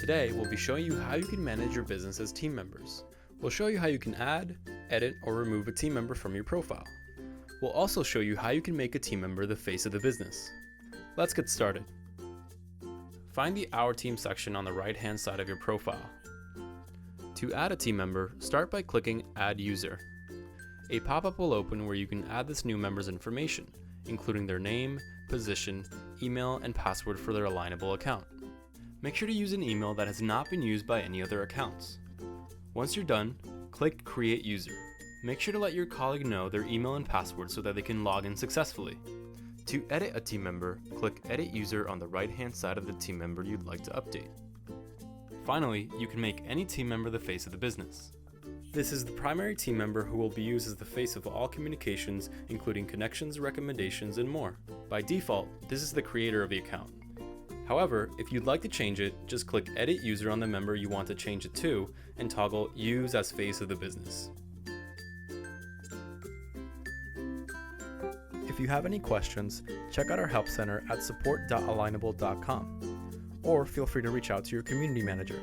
Today, we'll be showing you how you can manage your business as team members. We'll show you how you can add, edit, or remove a team member from your profile. We'll also show you how you can make a team member the face of the business. Let's get started. Find the Our Team section on the right-hand side of your profile. To add a team member, start by clicking Add User. A pop-up will open where you can add this new member's information, including their name, position, email, and password for their Alignable account. Make sure to use an email that has not been used by any other accounts. Once you're done, click Create User. Make sure to let your colleague know their email and password so that they can log in successfully. To edit a team member, click Edit User on the right-hand side of the team member you'd like to update. Finally, you can make any team member the face of the business. This is the primary team member who will be used as the face of all communications, including connections, recommendations, and more. By default, this is the creator of the account. However, if you'd like to change it, just click Edit User on the member you want to change it to and toggle Use as Face of the Business. If you have any questions, check out our help center at support.alignable.com, or feel free to reach out to your community manager.